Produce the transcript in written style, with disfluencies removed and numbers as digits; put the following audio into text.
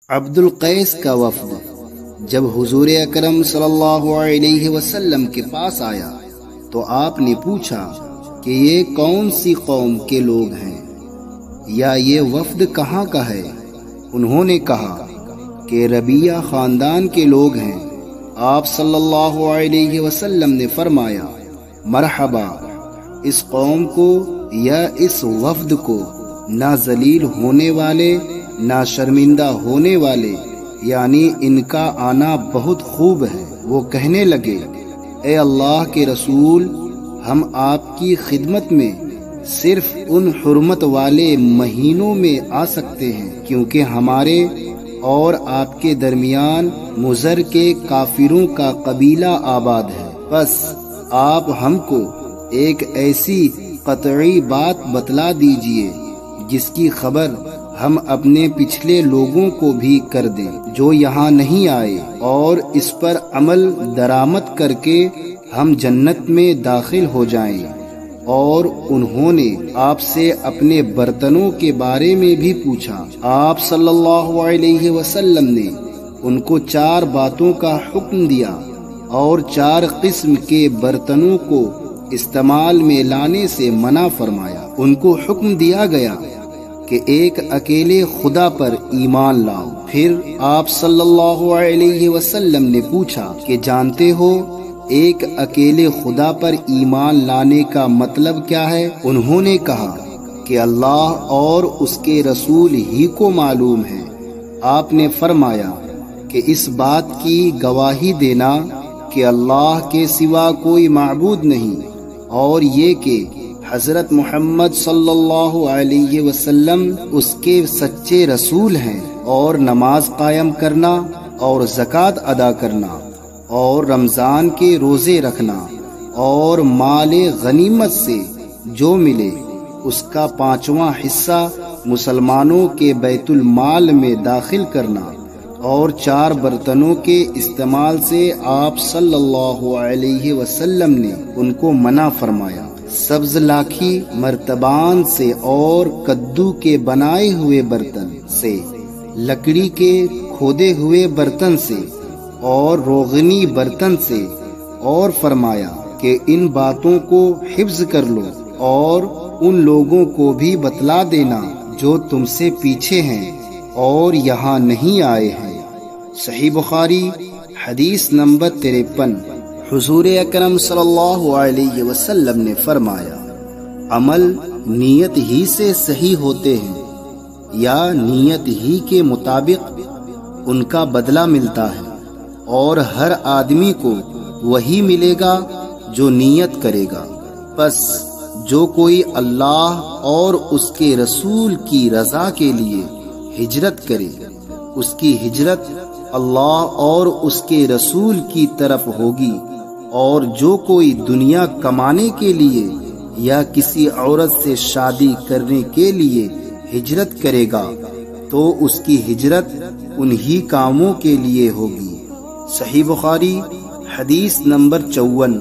عبد القیس کا وفد جب حضور اکرم صلی اللہ علیہ وسلم کے پاس آیا تو آپ نے پوچھا کہ یہ کون سی قوم کے لوگ ہیں یا یہ وفد کہاں کا ہے؟ انہوں نے کہا کہ ربیہ خاندان کے لوگ ہیں۔ آپ صلی اللہ علیہ وسلم نے فرمایا، مرحبا، اس قوم کو یا اس وفد کو نہ ذلیل ہونے والے نہ شرمندہ ہونے والے، یعنی ان کا آنا بہت خوب ہے۔ وہ کہنے لگے، اے اللہ کے رسول، ہم آپ کی خدمت میں صرف ان حرمت والے مہینوں میں آ سکتے ہیں کیونکہ ہمارے اور آپ کے درمیان مضر کے کافروں کا قبیلہ آباد ہے۔ بس آپ ہم کو ایک ایسی قطعی بات بتلا دیجئے جس کی خبر ہم اپنے پچھلے لوگوں کو بھی کر دیں جو یہاں نہیں آئے، اور اس پر عمل درآمد کر کے ہم جنت میں داخل ہو جائیں۔ اور انہوں نے آپ سے اپنے برتنوں کے بارے میں بھی پوچھا۔ آپ صلی اللہ علیہ وسلم نے ان کو 4 باتوں کا حکم دیا اور 4 قسم کے برتنوں کو استعمال میں لانے سے منع فرمایا۔ ان کو حکم دیا گیا کہ ایک اکیلے خدا پر ایمان لاؤ۔ پھر آپ صلی اللہ علیہ وسلم نے پوچھا کہ جانتے ہو ایک اکیلے خدا پر ایمان لانے کا مطلب کیا ہے؟ انہوں نے کہا کہ اللہ اور اس کے رسول ہی کو معلوم ہے۔ آپ نے فرمایا کہ اس بات کی گواہی دینا کہ اللہ کے سوا کوئی معبود نہیں، اور یہ کہ حضرت محمد صلی اللہ علیہ وسلم اس کے سچے رسول ہیں، اور نماز قائم کرنا اور زکوٰۃ ادا کرنا اور رمضان کے روزے رکھنا اور مال غنیمت سے جو ملے اس کا 5واں حصہ مسلمانوں کے بیت المال میں داخل کرنا، اور 4 برتنوں کے استعمال سے آپ صلی اللہ علیہ وسلم نے ان کو منع فرمایا۔ سبز لاکھی مرتبان سے اور کدو کے بنائے ہوئے برتن سے، لکڑی کے کھودے ہوئے برتن سے اور روغنی برتن سے، اور فرمایا کہ ان باتوں کو حفظ کر لو اور ان لوگوں کو بھی بتلا دینا جو تم سے پیچھے ہیں اور یہاں نہیں آئے ہیں۔ صحیح بخاری حدیث نمبر 53۔ حضور اکرم صلی اللہ علیہ وسلم نے فرمایا، عمل نیت ہی سے صحیح ہوتے ہیں یا نیت ہی کے مطابق ان کا بدلہ ملتا ہے، اور ہر آدمی کو وہی ملے گا جو نیت کرے گا۔ پس جو کوئی اللہ اور اس کے رسول کی رضا کے لیے ہجرت کرے، اس کی ہجرت اللہ اور اس کے رسول کی طرف ہوگی، اور جو کوئی دنیا کمانے کے لیے یا کسی عورت سے شادی کرنے کے لیے ہجرت کرے گا تو اس کی ہجرت انہی کاموں کے لیے ہوگی۔ صحیح بخاری حدیث نمبر 54۔